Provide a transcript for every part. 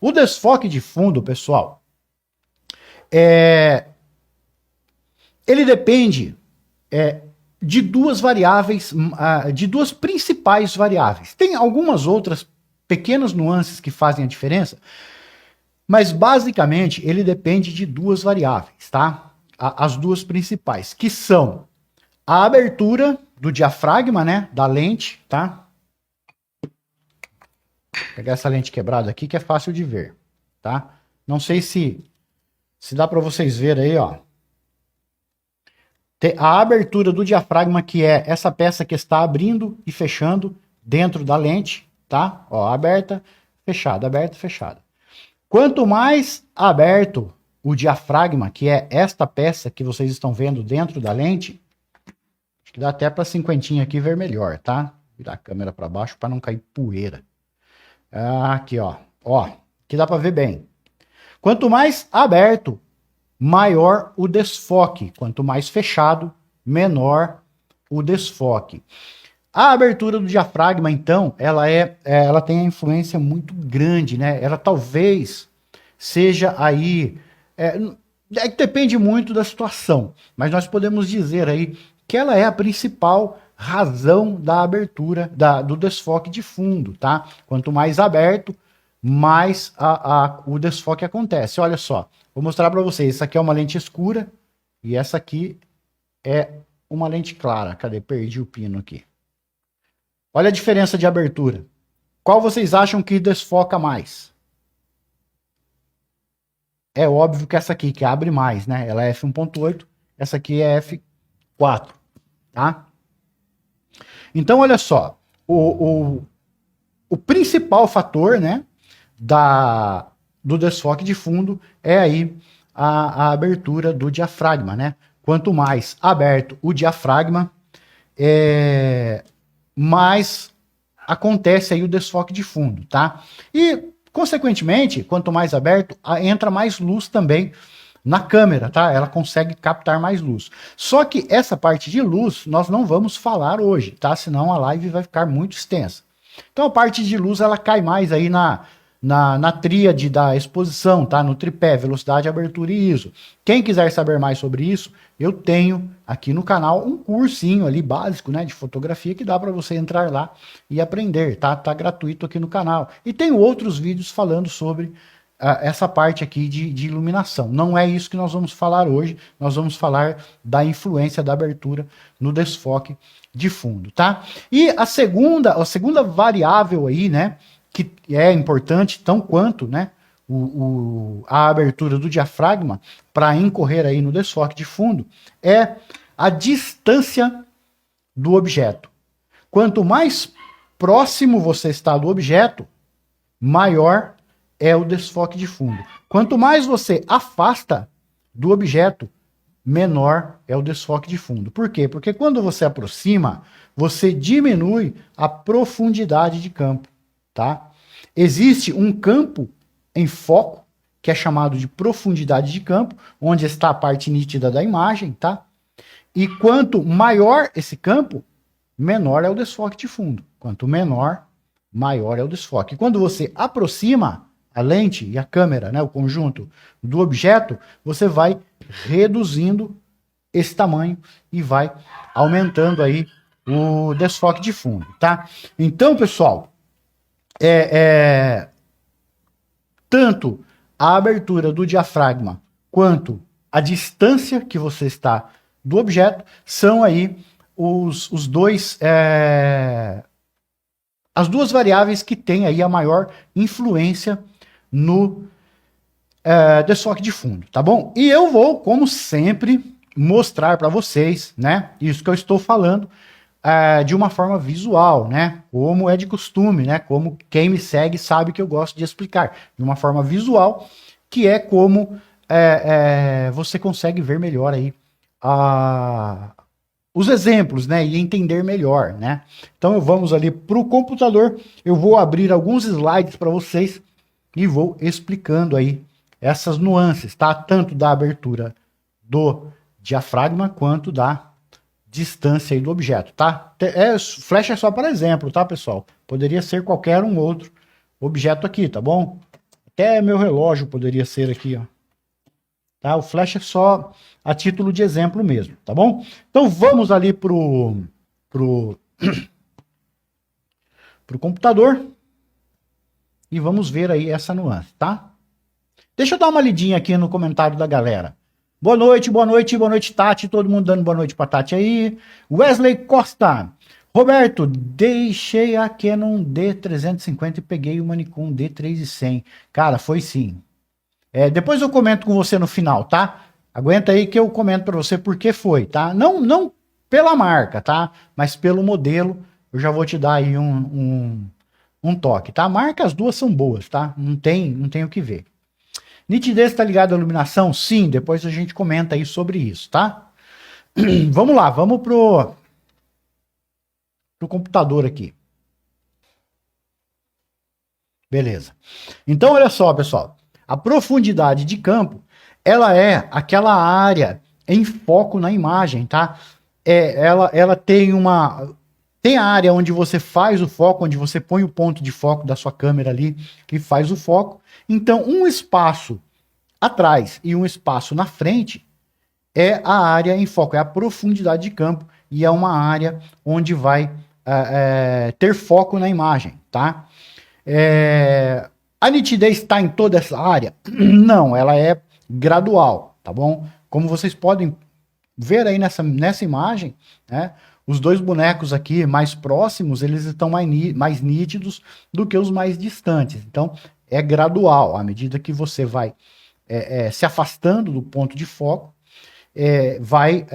O desfoque de fundo, pessoal, ele depende de duas variáveis, de duas principais variáveis. Tem algumas outras pequenas nuances que fazem a diferença, mas basicamente ele depende de duas variáveis, tá? As duas principais, que são a abertura do diafragma, né, da lente, tá? Vou pegar essa lente quebrada aqui que é fácil de ver, tá? Não sei se dá para vocês verem aí, ó. A abertura do diafragma, que é essa peça que está abrindo e fechando dentro da lente, tá? Ó, aberta, fechada. Quanto mais aberto o diafragma, que é esta peça que vocês estão vendo dentro da lente, acho que dá até para cinquentinha aqui ver melhor, tá? Virar a câmera para baixo para não cair poeira. Aqui, ó. Ó, aqui dá para ver bem. Quanto mais aberto, maior o desfoque. Quanto mais fechado, menor o desfoque. A abertura do diafragma, então, ela tem a influência muito grande, né? Ela talvez seja aí... depende muito da situação, mas nós podemos dizer aí que ela é a principal razão da abertura, do desfoque de fundo, tá? Quanto mais aberto, mais o desfoque acontece. Olha só, vou mostrar para vocês. Essa aqui é uma lente escura e essa aqui é uma lente clara. Cadê? Perdi o pino aqui. Olha a diferença de abertura. Qual vocês acham que desfoca mais? É óbvio que essa aqui, que abre mais, né? Ela é f1.8, essa aqui é f4, tá? Então, olha só. O principal fator, né, do desfoque de fundo é aí a abertura do diafragma, né? Quanto mais aberto o diafragma, mais acontece aí o desfoque de fundo, tá? E, consequentemente, quanto mais aberto, entra mais luz também na câmera, tá? Ela consegue captar mais luz. Só que essa parte de luz nós não vamos falar hoje, tá? Senão a live vai ficar muito extensa. Então a parte de luz ela cai mais aí na tríade da exposição, tá? No tripé, velocidade, abertura e ISO. Quem quiser saber mais sobre isso, eu tenho aqui no canal um cursinho ali básico, né, de fotografia que dá para você entrar lá e aprender, tá? Tá gratuito aqui no canal. E tenho outros vídeos falando sobre essa parte aqui de iluminação. Não é isso que nós vamos falar hoje, nós vamos falar da influência da abertura no desfoque de fundo, tá? E a segunda variável aí, né, que é importante, tão quanto, né, a abertura do diafragma para incorrer aí no desfoque de fundo, é a distância do objeto. Quanto mais próximo você está do objeto, maior é o desfoque de fundo. Quanto mais você afasta do objeto, menor é o desfoque de fundo. Por quê? Porque quando você aproxima, você diminui a profundidade de campo, tá? Existe um campo em foco, que é chamado de profundidade de campo, onde está a parte nítida da imagem, tá? E quanto maior esse campo, menor é o desfoque de fundo. Quanto menor, maior é o desfoque. E quando você aproxima a lente e a câmera, né, o conjunto do objeto, você vai reduzindo esse tamanho e vai aumentando aí o desfoque de fundo, tá? Então, pessoal, tanto a abertura do diafragma quanto a distância que você está do objeto são aí os dois as duas variáveis que têm aí a maior influência no desfoque de fundo, tá bom? E eu vou, como sempre, mostrar para vocês, né, isso que eu estou falando de uma forma visual, né, como é de costume, né, como quem me segue sabe que eu gosto de explicar, de uma forma visual, que é como você consegue ver melhor aí os exemplos, né, e entender melhor, né. Então vamos ali para o computador, eu vou abrir alguns slides para vocês e vou explicando aí essas nuances, tá? Tanto da abertura do diafragma quanto da distância aí do objeto, tá? Flecha é só para exemplo, tá, pessoal? Poderia ser qualquer um outro objeto aqui, tá bom? Até meu relógio poderia ser aqui, ó. Tá? O flash é só a título de exemplo mesmo, tá bom? Então vamos ali pro computador e vamos ver aí essa nuance, tá? Deixa eu dar uma lidinha aqui no comentário da galera. Boa noite, boa noite, boa noite, Tati. Todo mundo dando boa noite pra Tati aí. Wesley Costa. Roberto, deixei a Canon D350 e peguei uma Nikon D3100. Cara, foi sim. Depois eu comento com você no final, tá? Aguenta aí que eu comento para você por que foi, tá? Não pela marca, tá? Mas pelo modelo, eu já vou te dar aí um toque, tá? A marca, as duas são boas, tá? Não tem o que ver. Nitidez tá ligado à iluminação? Sim, depois a gente comenta aí sobre isso, tá? Vamos lá, vamos pro computador aqui. Beleza. Então, olha só, pessoal. A profundidade de campo, ela é aquela área em foco na imagem, tá? Ela tem tem a área onde você faz o foco, onde você põe o ponto de foco da sua câmera ali e faz o foco. Então, um espaço atrás e um espaço na frente é a área em foco, é a profundidade de campo e é uma área onde vai ter foco na imagem, tá? A nitidez está em toda essa área? Não, ela é gradual, tá bom? Como vocês podem ver aí nessa imagem, né? Os dois bonecos aqui mais próximos, eles estão mais nítidos do que os mais distantes. Então, é gradual. À medida que você vai se afastando do ponto de foco, vai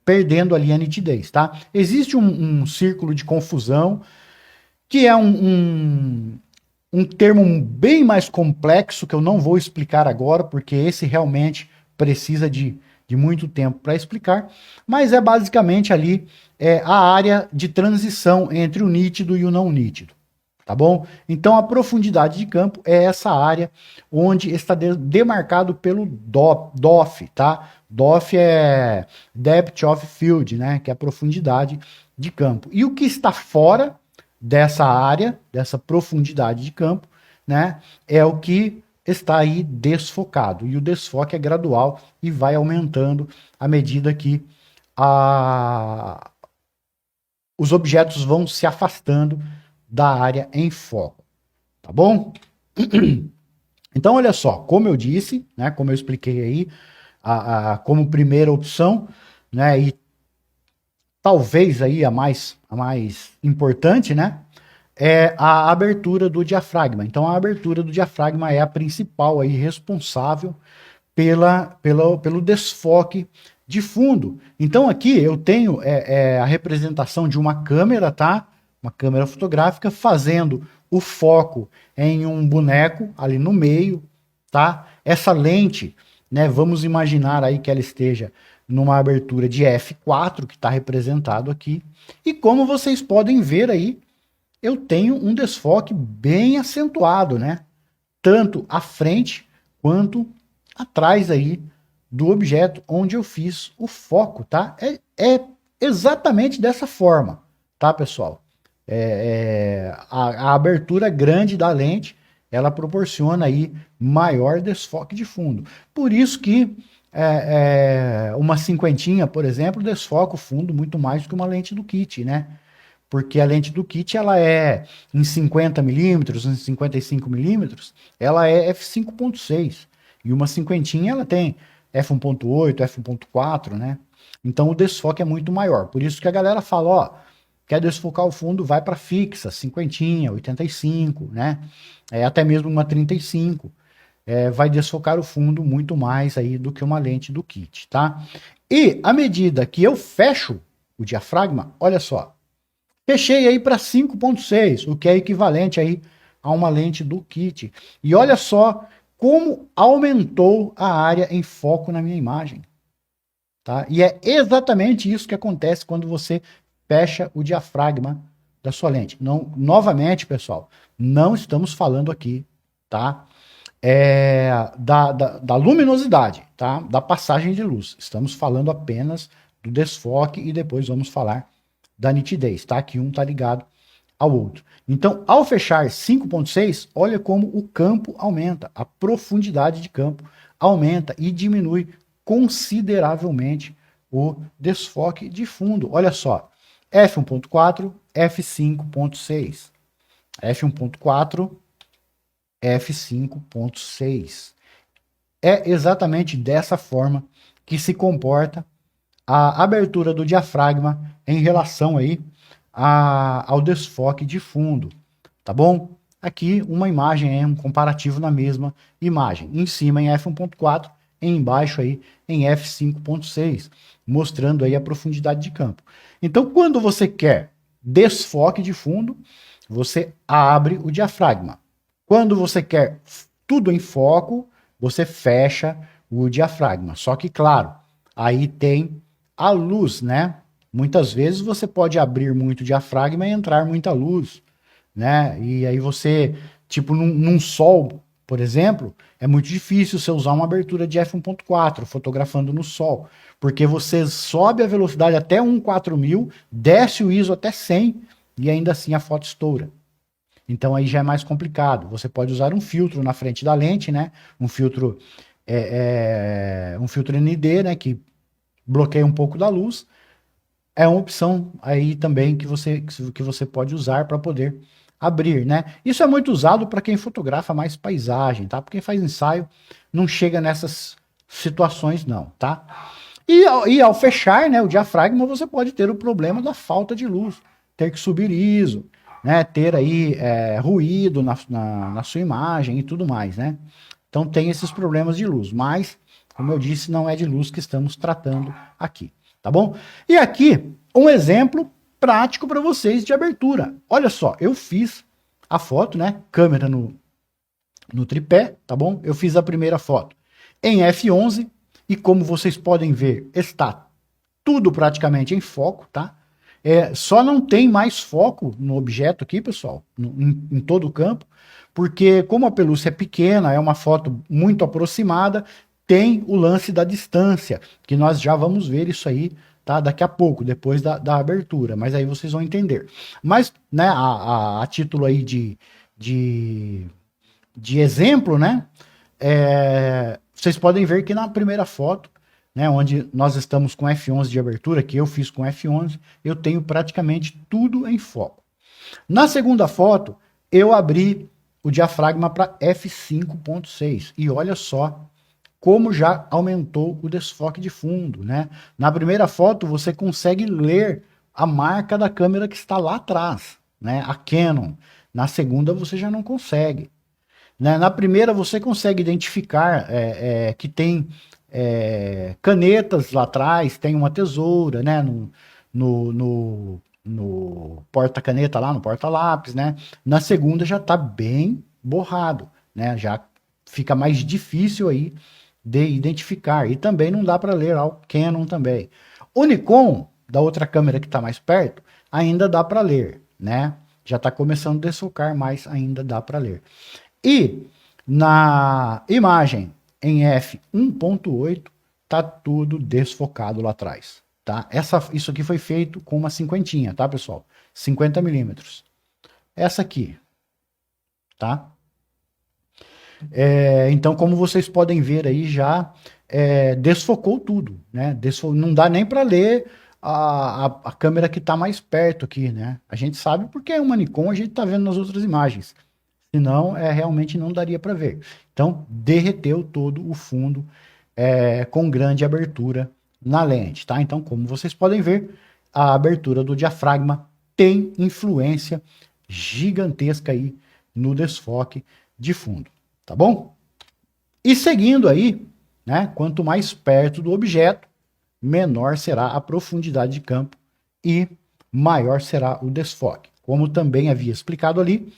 perdendo ali a nitidez, tá? Existe um círculo de confusão, que é um termo bem mais complexo, que eu não vou explicar agora, porque esse realmente precisa de muito tempo para explicar, mas é basicamente ali a área de transição entre o nítido e o não nítido, tá bom? Então a profundidade de campo é essa área onde está demarcado pelo DOF, tá? DOF é Depth of Field, né? Que é a profundidade de campo. E o que está fora dessa área, dessa profundidade de campo, né? É o que está aí desfocado. E o desfoque é gradual e vai aumentando à medida que os objetos vão se afastando da área em foco. Tá bom? Então, olha só, como eu disse, né? Como eu expliquei aí, como primeira opção, né? E talvez aí a mais importante, né? É a abertura do diafragma. Então, a abertura do diafragma é a principal aí responsável pelo desfoque de fundo. Então, aqui eu tenho a representação de uma câmera, tá? Uma câmera fotográfica fazendo o foco em um boneco ali no meio, tá? Essa lente, né? Vamos imaginar aí que ela esteja numa abertura de f4, que está representado aqui. E como vocês podem ver aí, eu tenho um desfoque bem acentuado, né? Tanto à frente quanto atrás aí do objeto onde eu fiz o foco, tá? É exatamente dessa forma, tá, pessoal? A abertura grande da lente, ela proporciona aí maior desfoque de fundo. Por isso que uma cinquentinha, por exemplo, desfoca o fundo muito mais do que uma lente do kit, né? Porque a lente do kit, ela é em 50 milímetros, em 55 milímetros, ela é f5.6. E uma cinquentinha, ela tem f1.8, f1.4, né? Então o desfoque é muito maior. Por isso que a galera fala, ó, quer desfocar o fundo, vai para fixa, cinquentinha, 85, né? Até mesmo uma 35. Vai desfocar o fundo muito mais aí do que uma lente do kit, tá? E à medida que eu fecho o diafragma, olha só, fechei aí para 5.6, o que é equivalente aí a uma lente do kit. E olha só como aumentou a área em foco na minha imagem. Tá? E é exatamente isso que acontece quando você fecha o diafragma da sua lente. Não, novamente, pessoal, não estamos falando aqui, tá? Da luminosidade, tá? Da passagem de luz. Estamos falando apenas do desfoque e depois vamos falar da nitidez, tá? Que um tá ligado ao outro. Então, ao fechar 5.6, olha como o campo aumenta, a profundidade de campo aumenta e diminui consideravelmente o desfoque de fundo. Olha só, f1.4, f5.6, f1.4, f5.6. É exatamente dessa forma que se comporta a abertura do diafragma em relação aí ao desfoque de fundo, tá bom? Aqui uma imagem, um comparativo na mesma imagem, em cima em f1.4, embaixo aí em f5.6, mostrando aí a profundidade de campo. Então, quando você quer desfoque de fundo, você abre o diafragma. Quando você quer tudo em foco, você fecha o diafragma. Só que, claro, aí tem a luz, né? Muitas vezes você pode abrir muito o diafragma e entrar muita luz, né? E aí você, tipo, num sol, por exemplo, é muito difícil você usar uma abertura de f1.4 fotografando no sol, porque você sobe a velocidade até 14000, desce o ISO até 100 e ainda assim a foto estoura. Então aí já é mais complicado. Você pode usar um filtro na frente da lente, né? Um filtro um filtro ND, né? Que bloqueia um pouco da luz. É uma opção aí também que você pode usar para poder abrir, né? Isso é muito usado para quem fotografa mais paisagem, tá? Para quem faz ensaio, não chega nessas situações não, tá? E ao fechar, né, o diafragma, você pode ter o problema da falta de luz, ter que subir ISO, né, ter aí ruído na sua imagem e tudo mais, né? Então tem esses problemas de luz, mas, como eu disse, não é de luz que estamos tratando aqui, tá bom? E aqui, um exemplo prático para vocês de abertura. Olha só, eu fiz a foto, né, câmera no tripé, tá bom? Eu fiz a primeira foto em f11 e como vocês podem ver, está tudo praticamente em foco, tá? Só não tem mais foco no objeto aqui, pessoal, em todo o campo, porque como a pelúcia é pequena, é uma foto muito aproximada, tem o lance da distância, que nós já vamos ver isso aí, tá? Daqui a pouco, depois da abertura, mas aí vocês vão entender. Mas, né, a título aí de exemplo, né, vocês podem ver que na primeira foto, né, onde nós estamos com F11 de abertura, que eu fiz com F11, eu tenho praticamente tudo em foco. Na segunda foto, eu abri o diafragma para F5.6 e olha só como já aumentou o desfoque de fundo, né? Na primeira foto, você consegue ler a marca da câmera que está lá atrás, né? A Canon. Na segunda, você já não consegue. Né? Na primeira, você consegue identificar que tem canetas lá atrás, tem uma tesoura, né? No porta-caneta lá, no porta-lápis, né? Na segunda já está bem borrado, né? Já fica mais difícil aí de identificar. E também não dá para ler o Canon também. O Nikon, da outra câmera que está mais perto, ainda dá para ler, né? Já está começando a desfocar, mas ainda dá para ler. E na imagem em f1.8 tá tudo desfocado lá atrás, tá? Isso aqui foi feito com uma cinquentinha, tá, pessoal? 50 milímetros. Essa aqui, tá? Então, como vocês podem ver aí, já desfocou tudo, né? Não dá nem para ler a câmera que está mais perto aqui, né? A gente sabe porque é uma Nikon, a gente está vendo nas outras imagens. Senão, realmente não daria para ver. Então, derreteu todo o fundo com grande abertura na lente, tá? Então, como vocês podem ver, a abertura do diafragma tem influência gigantesca aí no desfoque de fundo, tá bom? E seguindo aí, né, quanto mais perto do objeto, menor será a profundidade de campo e maior será o desfoque. Como também havia explicado ali,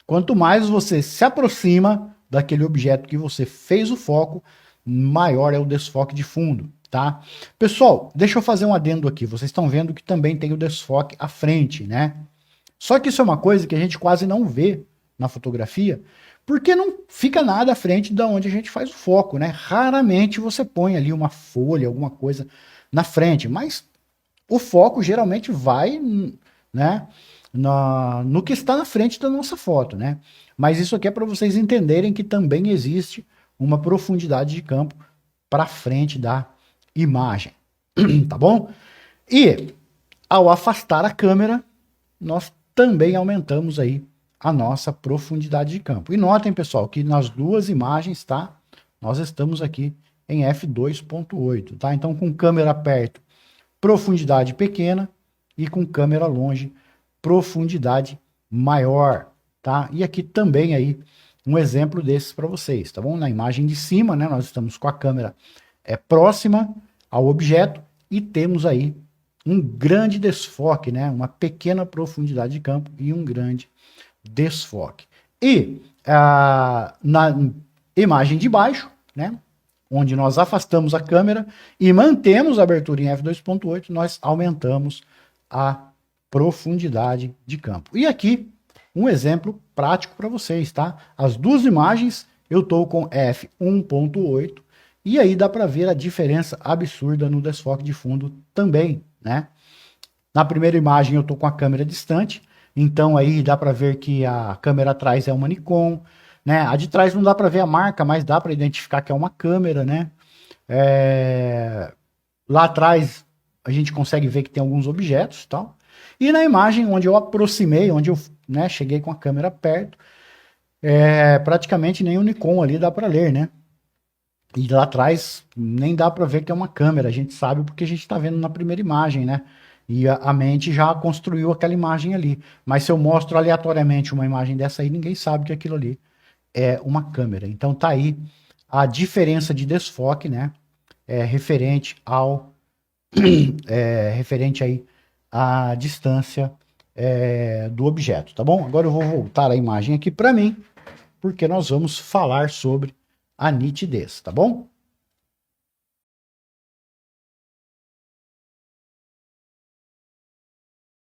quanto mais você se aproxima daquele objeto que você fez o foco, maior é o desfoque de fundo, tá? Pessoal, deixa eu fazer um adendo aqui. Vocês estão vendo que também tem o desfoque à frente, né? Só que isso é uma coisa que a gente quase não vê na fotografia, porque não fica nada à frente da onde a gente faz o foco, né? Raramente você põe ali uma folha, alguma coisa na frente, mas o foco geralmente vai, né, no que está na frente da nossa foto, né? Mas isso aqui é para vocês entenderem que também existe uma profundidade de campo para frente da imagem, tá bom? E ao afastar a câmera, nós também aumentamos aí a nossa profundidade de campo. E notem, pessoal, que nas duas imagens, tá? Nós estamos aqui em f2.8, tá? Então, com câmera perto, profundidade pequena, e com câmera longe, profundidade maior, tá? E aqui também aí um exemplo desses para vocês, tá bom? Na imagem de cima, né, nós estamos com a câmera próxima ao objeto e temos aí um grande desfoque, né? Uma pequena profundidade de campo e um grande desfoque. E na imagem de baixo, né? Onde nós afastamos a câmera e mantemos a abertura em f2.8, nós aumentamos a profundidade de campo. E aqui um exemplo prático para vocês, tá? As duas imagens eu estou com f1.8 e aí dá para ver a diferença absurda no desfoque de fundo também, né? Na primeira imagem eu estou com a câmera distante, então aí dá para ver que a câmera atrás é uma Nikon, né? A de trás não dá para ver a marca, mas dá para identificar que é uma câmera, né? Lá atrás a gente consegue ver que tem alguns objetos e tal. E na imagem onde eu aproximei, onde eu, né, cheguei com a câmera perto, praticamente nem o Nikon ali dá para ler, né? E lá atrás nem dá para ver que é uma câmera, a gente sabe porque a gente está vendo na primeira imagem, né? E a mente já construiu aquela imagem ali. Mas se eu mostro aleatoriamente uma imagem dessa aí, ninguém sabe que aquilo ali é uma câmera. Então tá aí a diferença de desfoque, né? Referente ao referente aí à distância do objeto, tá bom? Agora eu vou voltar a imagem aqui para mim, porque nós vamos falar sobre a nitidez, tá bom?